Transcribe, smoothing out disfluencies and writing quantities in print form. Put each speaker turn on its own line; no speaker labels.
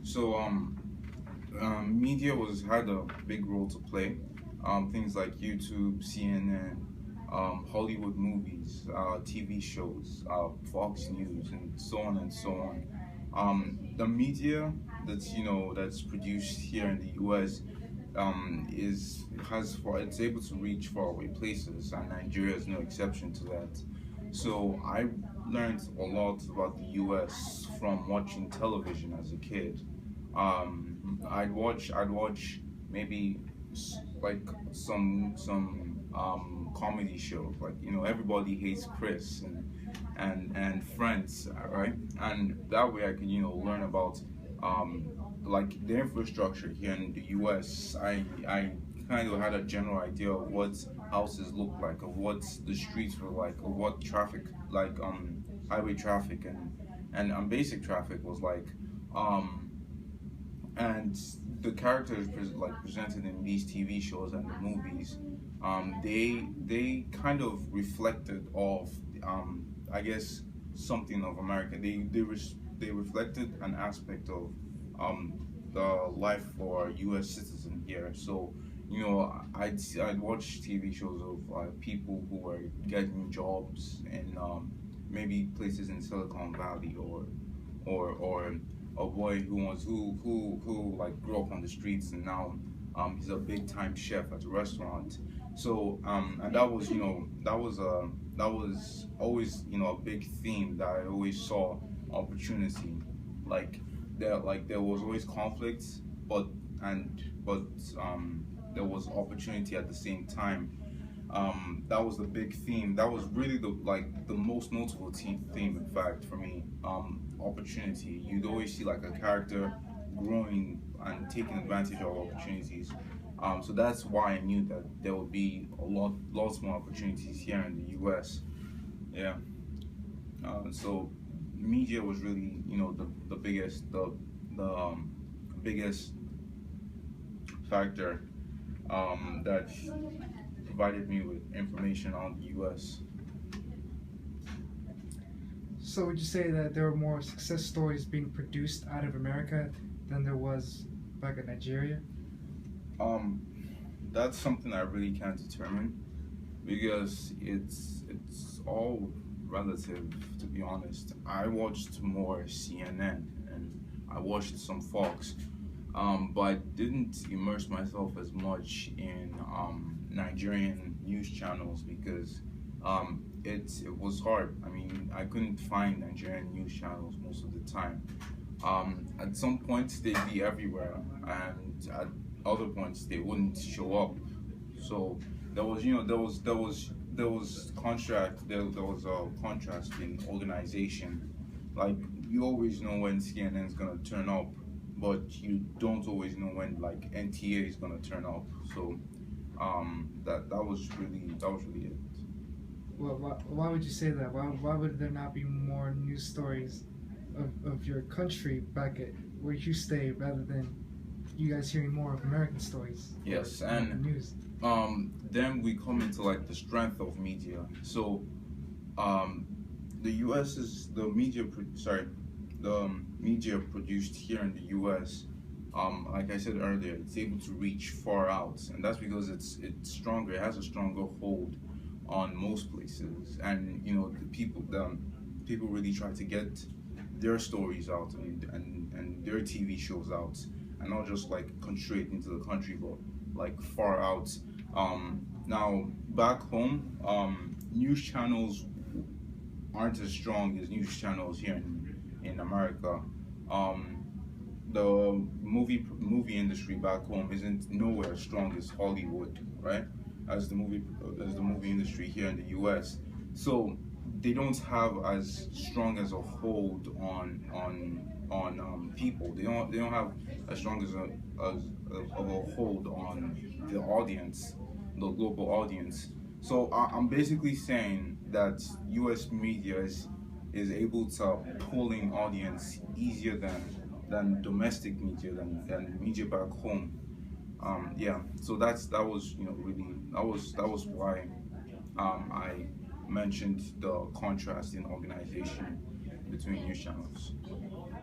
So media was had a big role to play. Things like YouTube, CNN, Hollywood movies, TV shows, Fox News, and so on and so on. The media that's produced here in the U.S. Is has for it's able to reach faraway places, and Nigeria is no exception to that. So I learned a lot about the U.S. from watching television as a kid. I'd watch maybe like some comedy shows, like Everybody Hates Chris and Friends, right? And that way I could learn about um, like the infrastructure here in the U.S. I kind of had a general idea of what houses look like, of what the streets were like, of what traffic like highway traffic and basic traffic was like. Um, and the characters presented in these TV shows and the movies, they kind of reflected of I guess something of America. They reflected an aspect of the life for a U.S. citizen here. So I'd watch TV shows of people who were getting jobs in maybe places in Silicon Valley, or a boy who like grew up on the streets, and now he's a big time chef at a restaurant. So and that was always a big theme that I always saw: opportunity. Like there was always conflict, but but there was opportunity at the same time. That was the big theme. That was really the most notable theme, in fact, for me. Opportunity. You'd always see like a character growing and taking advantage of opportunities. So that's why I knew that there would be lots more opportunities here in the U.S. Yeah. So media was really, the biggest factor that provided me with information on the U.S.
So would you say that there were more success stories being produced out of America than there was back in Nigeria?
Um, that's something I really can't determine, because it's all relative, to be honest. I watched more CNN and I watched some Fox, but I didn't immerse myself as much in Nigerian news channels, because it was hard. I mean, I couldn't find Nigerian news channels most of the time. At some points they'd be everywhere, and at other points they wouldn't show up. So there was a contrast in organization. Like, you always know when CNN is gonna turn up, but you don't always know when like NTA is gonna turn up. So that was really it.
Well, why would you say that? Why would there not be more news stories of your country back at where you stay, rather than you guys hearing more of American stories
Yes,
or
and
news?
then we come into like the strength of media. So um, the U.S. is the media. Sorry, the media produced here in the U.S. Like I said earlier, it's able to reach far out, and that's because it's stronger. It has a stronger hold on most places, and the people really try to get their stories out, and their TV shows out, and not just like concentrate into the country, but like far out. Now back home, news channels aren't as strong as news channels here in America. Um, the movie industry back home isn't nowhere as strong as Hollywood, right? As the movie industry here in the U.S. So they don't have as strong as a hold on people. They don't have as strong of a hold on the audience, the global audience. So I'm basically saying that U.S. media is able to pull in audience easier than domestic media, than media back home. Yeah, so that was really that was why I mentioned the contrast in organization between news channels.